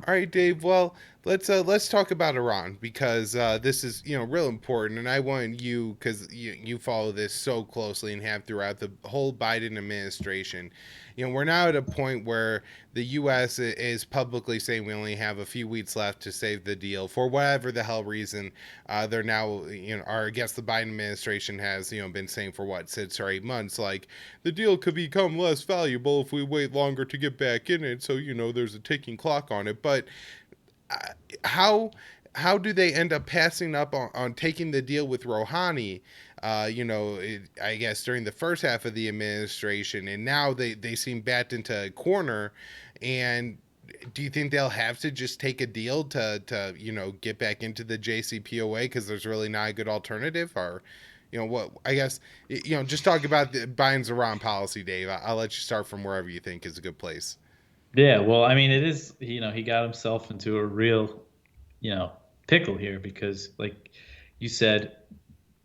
All right, Dave. Well, let's talk about Iran because this is real important, and I want you because you follow this so closely and have throughout the whole Biden administration. We're now at a point where the U.S. is publicly saying we only have a few weeks left to save the deal for whatever the hell reason. They're now or I guess the Biden administration has been saying for what 6 or 8 months, like the deal could become less valuable if we wait longer to get back in it. So there's a ticking clock on it. But uh, how how do they end up passing up on taking the deal with Rouhani? I guess during the first half of the administration, and now they seem backed into a corner. And do you think they'll have to just take a deal to get back into the JCPOA because there's really not a good alternative? Or what, I guess, just talk about the Biden's Iran policy, Dave. I'll let you start from wherever you think is a good place. Yeah, well, I mean, it is, he got himself into a real, pickle here because, like you said,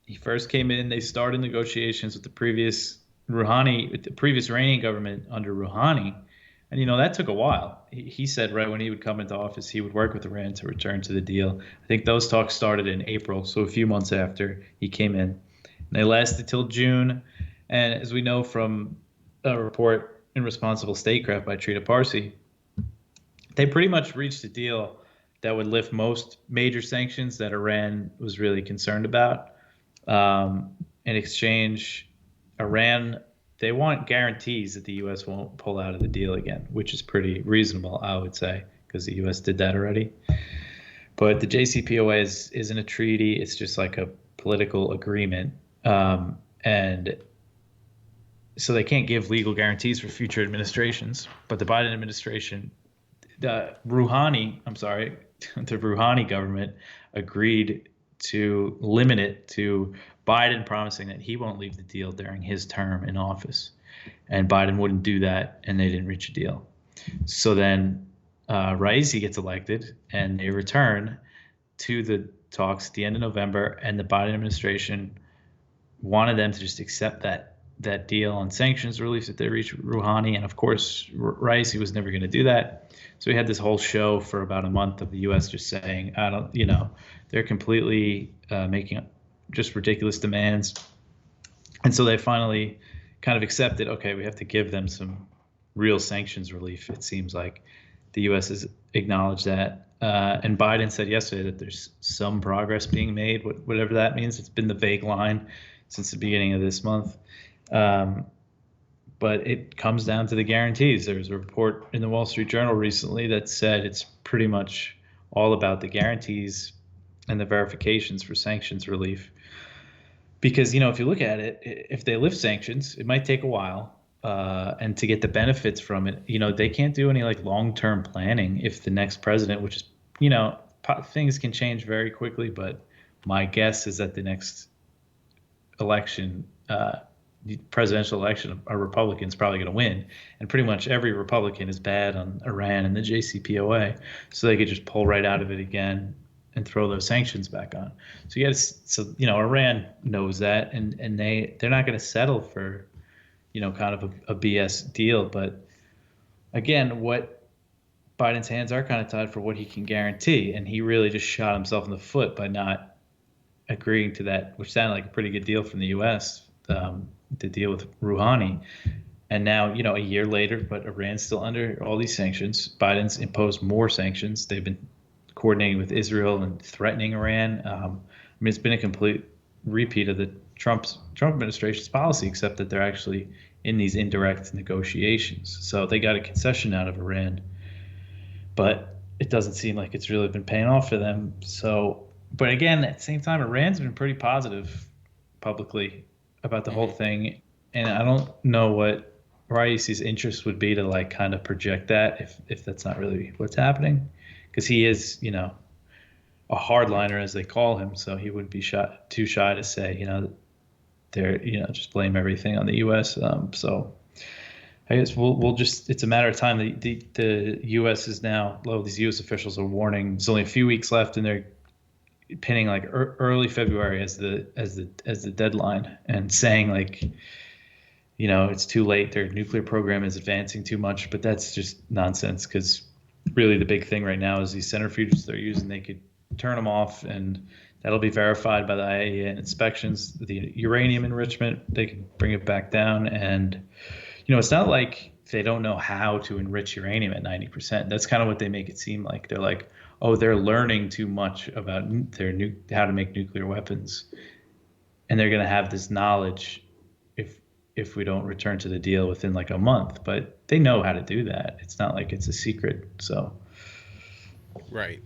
he first came in, they started negotiations with the previous Iranian government under Rouhani. And, that took a while. He said right when he would come into office, he would work with Iran to return to the deal. I think those talks started in April, so a few months after he came in. And they lasted till June. And as we know from a report in Responsible Statecraft by Trina Parsi, they pretty much reached a deal that would lift most major sanctions that Iran was really concerned about. In exchange, Iran, they want guarantees that the U.S. won't pull out of the deal again, which is pretty reasonable, I would say, because the U.S. did that already. But the JCPOA isn't a treaty; it's just like a political agreement, and so they can't give legal guarantees for future administrations. But the Biden administration, I'm sorry, the Rouhani government agreed to limit it to Biden promising that he won't leave the deal during his term in office. And Biden wouldn't do that, and they didn't reach a deal. So then Raisi gets elected, and they return to the talks at the end of November, and the Biden administration wanted them to just accept that deal on sanctions relief that they reached with Rouhani. And of course, Raisi was never going to do that. So we had this whole show for about a month of the U.S. just saying, I don't, they're completely making just ridiculous demands. And so they finally kind of accepted, okay, we have to give them some real sanctions relief. It seems like the U.S. has acknowledged that. And Biden said yesterday that there's some progress being made, whatever that means. It's been the vague line since the beginning of this month. But it comes down to the guarantees. There was a report in the Wall Street Journal recently that said it's pretty much all about the guarantees and the verifications for sanctions relief. Because, if you look at it, if they lift sanctions, it might take a while. And to get the benefits from it, they can't do any like long-term planning if the next president, which is, things can change very quickly. But my guess is that the next election, the presidential election, a Republican's probably going to win. And pretty much every Republican is bad on Iran and the JCPOA. So they could just pull right out of it again and throw those sanctions back on. Iran knows that, and they're not going to settle for, kind of a BS deal. But again, what Biden's hands are kind of tied for what he can guarantee. And he really just shot himself in the foot by not agreeing to that, which sounded like a pretty good deal from the U.S., to deal with Rouhani. And now, a year later, but Iran's still under all these sanctions. Biden's imposed more sanctions. They've been coordinating with Israel and threatening Iran. It's been a complete repeat of the Trump administration's policy, except that they're actually in these indirect negotiations. So they got a concession out of Iran, but it doesn't seem like it's really been paying off for them. So, but again, at the same time, Iran's been pretty positive publicly about the whole thing, and I don't know what Raisi's interest would be to like kind of project that if that's not really what's happening, because he is a hardliner as they call him, so he wouldn't be too shy to say they're just blame everything on the U.S. So I guess we'll just, it's a matter of time. The U.S. is now, these U.S. officials are warning there's only a few weeks left, and they're pinning like early February as the deadline, and saying like, it's too late. Their nuclear program is advancing too much, but that's just nonsense because really the big thing right now is these centrifuges they're using. They could turn them off, and that'll be verified by the IAEA inspections. The uranium enrichment, they can bring it back down, and it's not like they don't know how to enrich uranium at 90%. That's kind of what they make it seem like. They're like, oh, they're learning too much about how to make nuclear weapons, and they're going to have this knowledge if we don't return to the deal within like a month. But they know how to do that. It's not like it's a secret. So Right.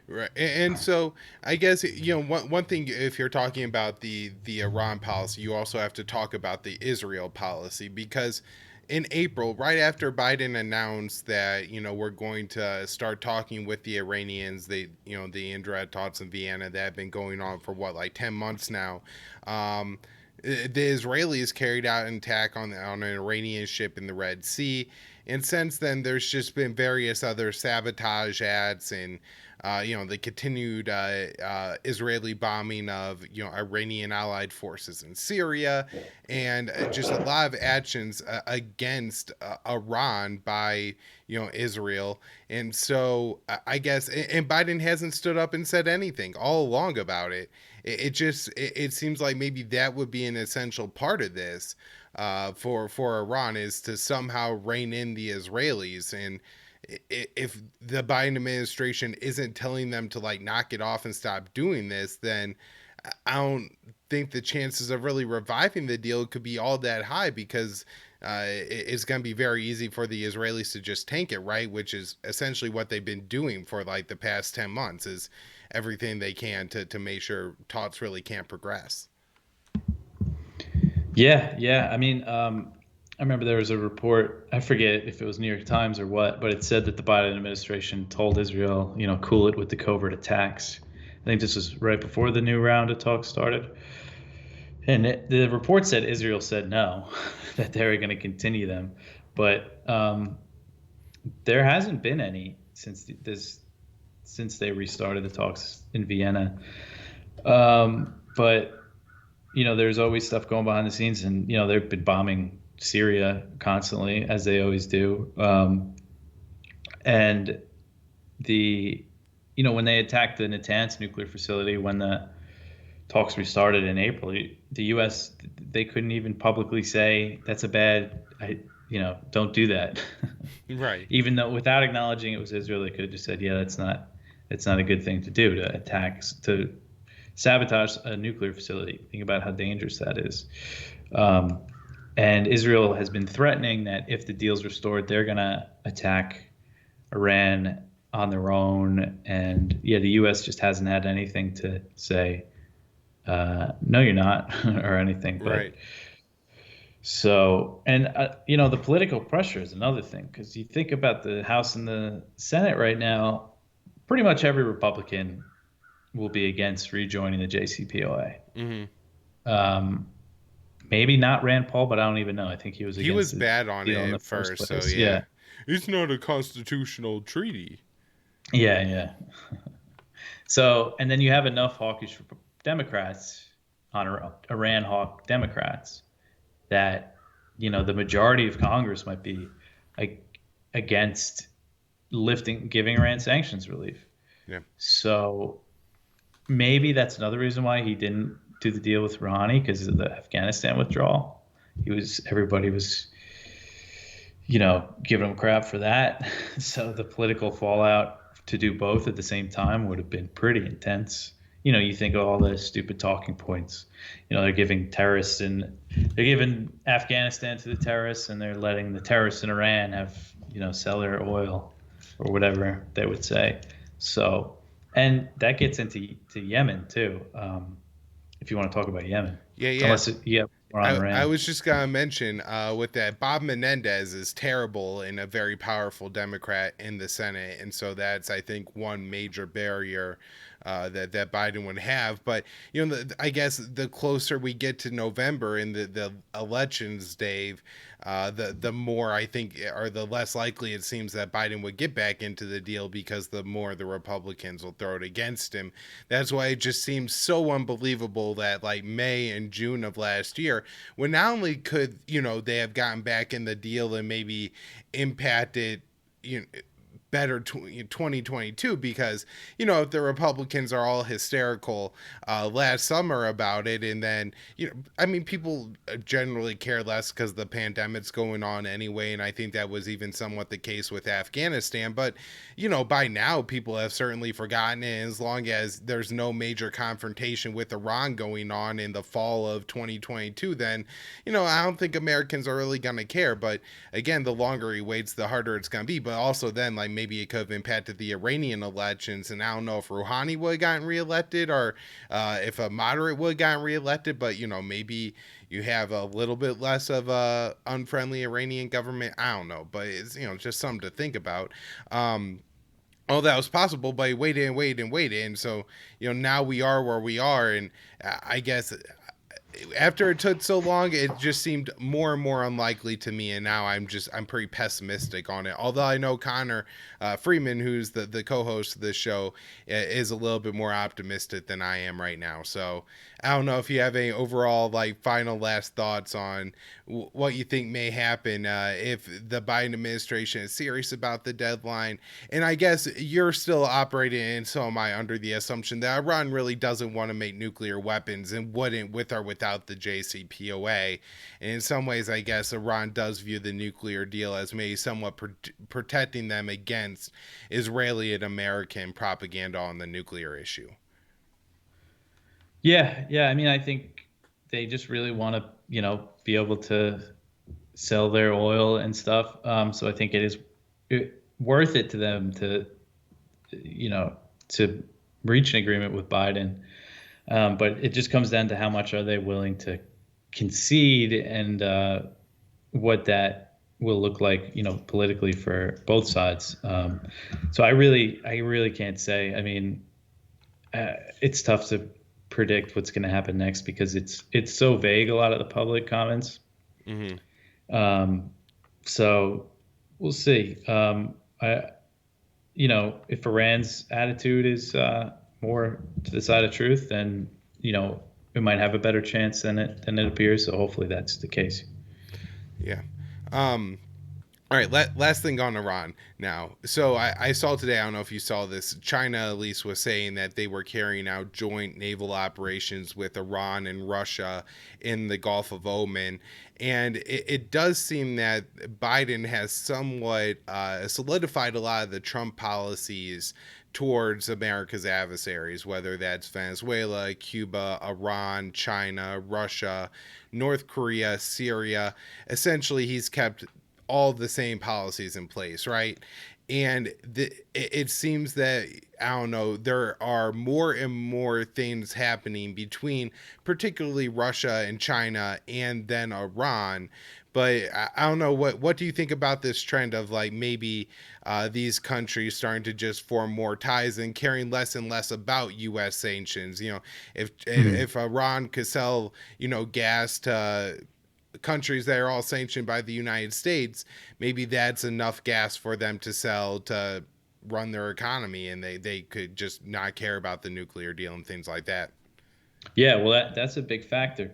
Right. And so I guess, one thing, if you're talking about the Iran policy, you also have to talk about the Israel policy, because in April, right after Biden announced that, we're going to start talking with the Iranians, the indirect talks in Vienna that have been going on for what, like 10 months now. The Israelis carried out an attack on an Iranian ship in the Red Sea. And since then, there's just been various other sabotage acts and, the continued Israeli bombing of, Iranian allied forces in Syria, and just a lot of actions against Iran by, Israel. And so I guess, and Biden hasn't stood up and said anything all along about it. It seems like maybe that would be an essential part of this, for Iran, is to somehow rein in the Israelis. And if the Biden administration isn't telling them to like knock it off and stop doing this, then I don't think the chances of really reviving the deal could be all that high, because it's going to be very easy for the Israelis to just tank it, right? Which is essentially what they've been doing for like the past 10 months, is everything they can to make sure talks really can't progress. yeah. I mean, I remember there was a report. I forget if it was New York Times or what, but it said that the Biden administration told Israel, cool it with the covert attacks. I think this was right before the new round of talks started. And the report said Israel said no, that they were going to continue them. But there hasn't been any since they restarted the talks in Vienna. But there's always stuff going behind the scenes, and they've been bombing Syria constantly, as they always do. And when they attacked the Natanz nuclear facility, when the talks restarted in April, the U.S., they couldn't even publicly say that's a bad, don't do that. Right. Even though, without acknowledging it was Israel, they could have just said, yeah, it's not a good thing to do, to sabotage a nuclear facility. Think about how dangerous that is. And Israel has been threatening that if the deal's restored, they're going to attack Iran on their own. And the U.S. just hasn't had anything to say, no, you're not, or anything. But Right. so, and the political pressure is another thing, because you think about the House and the Senate right now, pretty much every Republican will be against rejoining the JCPOA. Mm-hmm. Maybe not Rand Paul, but I don't even know. I think he was He was against the bad on deal it in the at first first, so place. yeah. It's not a constitutional treaty. Yeah. So, and then you have enough hawkish Democrats on Iran hawk Democrats that the majority of Congress might be against giving Iran sanctions relief. Yeah. So maybe that's another reason why he didn't do the deal with Rouhani, because of the Afghanistan withdrawal. Everybody was, giving him crap for that. So the political fallout to do both at the same time would have been pretty intense. You think of all the stupid talking points. They're giving Afghanistan to the terrorists, and they're letting the terrorists in Iran have, sell their oil or whatever they would say. So, and that gets into Yemen too. If you want to talk about Yemen, Yeah. we're on I Iran. was just gonna mention with that, Bob Menendez is terrible and a very powerful Democrat in the Senate, and so that's, I think, one major barrier that Biden would have. But I guess the closer we get to November and the elections, Dave, the more I think, or the less likely it seems that Biden would get back into the deal, because the more the Republicans will throw it against him. That's why it just seems so unbelievable that like May and June of last year, when not only could they have gotten back in the deal and maybe impacted, you know, better 2022, because if the Republicans are all hysterical last summer about it, and then I mean, people generally care less because the pandemic's going on anyway, and I think that was even somewhat the case with Afghanistan. But by now people have certainly forgotten it. And as long as there's no major confrontation with Iran going on in the fall of 2022, then I don't think Americans are really gonna care. But again, the longer he waits, the harder it's gonna be. But also then, like, maybe it could have impacted the Iranian elections, and I don't know if Rouhani would have gotten reelected, or if a moderate would have gotten reelected. But maybe you have a little bit less of a unfriendly Iranian government. I don't know, but it's just something to think about. All that was possible, but he waited and waited and waited, and so now we are where we are. And I guess after it took so long, it just seemed more and more unlikely to me, and now I'm pretty pessimistic on it. Although I know Connor Freeman, who's the co-host of this show, is a little bit more optimistic than I am right now. So I don't know if you have any overall, like, final last thoughts on what you think may happen if the Biden administration is serious about the deadline. And I guess you're still operating, and so am I, under the assumption that Iran really doesn't want to make nuclear weapons, and wouldn't with or without the JCPOA. And in some ways, I guess Iran does view the nuclear deal as maybe somewhat protecting them against Israeli and American propaganda on the nuclear issue. Yeah. I mean, I think they just really want to, be able to sell their oil and stuff. So I think it is worth it to them to, to reach an agreement with Biden. But it just comes down to how much are they willing to concede, and what that will look like, politically for both sides. So I really can't say. I mean, it's tough to predict what's going to happen next, because it's so vague, a lot of the public comments. Mm-hmm. So we'll see. If Iran's attitude is more to the side of truth, then it might have a better chance than it appears. So hopefully that's the case. Yeah. All right, last thing on Iran now. So I saw today, I don't know if you saw this, China at least was saying that they were carrying out joint naval operations with Iran and Russia in the Gulf of Oman. And it does seem that Biden has somewhat solidified a lot of the Trump policies towards America's adversaries, whether that's Venezuela, Cuba, Iran, China, Russia, North Korea, Syria. Essentially, he's kept all the same policies in place, right? And it seems that, I don't know, there are more and more things happening between particularly Russia and China and then Iran. But I don't know, what do you think about this trend of, like, maybe these countries starting to just form more ties and caring less and less about U.S. sanctions? If Iran could sell gas to countries that are all sanctioned by the United States, maybe that's enough gas for them to sell to run their economy, and they could just not care about the nuclear deal and things like that. Yeah, well, that's a big factor,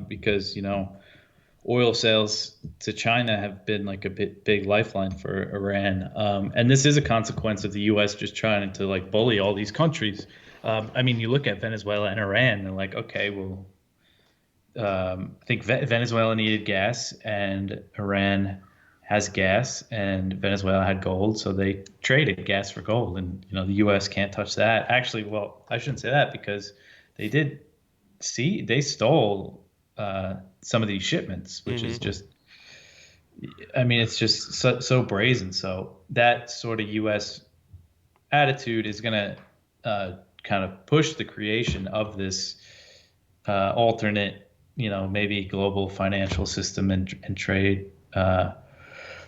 because oil sales to China have been like a big lifeline for Iran, and this is a consequence of the U.S. just trying to, like, bully all these countries. I mean, you look at Venezuela and Iran, they're like, okay, well, I think Venezuela needed gas, and Iran has gas, and Venezuela had gold, so they traded gas for gold, and the U.S. can't touch that. Actually, well, I shouldn't say that, because they stole some of these shipments, which is just, I mean, it's just so brazen. So that sort of U.S. attitude is going to kind of push the creation of this alternate, maybe global financial system and trade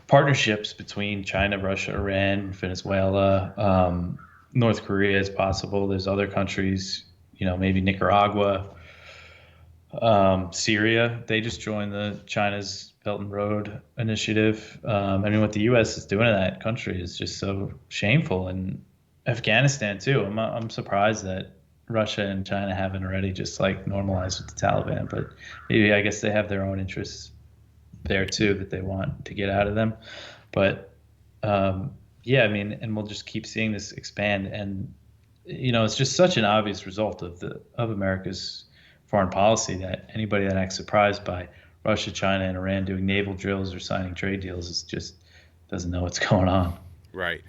partnerships between China, Russia, Iran, Venezuela, North Korea is possible. There's other countries, maybe Nicaragua, Syria. They just joined the China's Belt and Road Initiative. I mean, what the U.S. is doing to that country is just so shameful. And Afghanistan too. I'm surprised that Russia and China haven't already just, like, normalized with the Taliban, but maybe, I guess, they have their own interests there too that they want to get out of them. But Yeah, I mean, and we'll just keep seeing this expand, and it's just such an obvious result of America's foreign policy that anybody that acts surprised by Russia, China, and Iran doing naval drills or signing trade deals is just doesn't know what's going on. Right.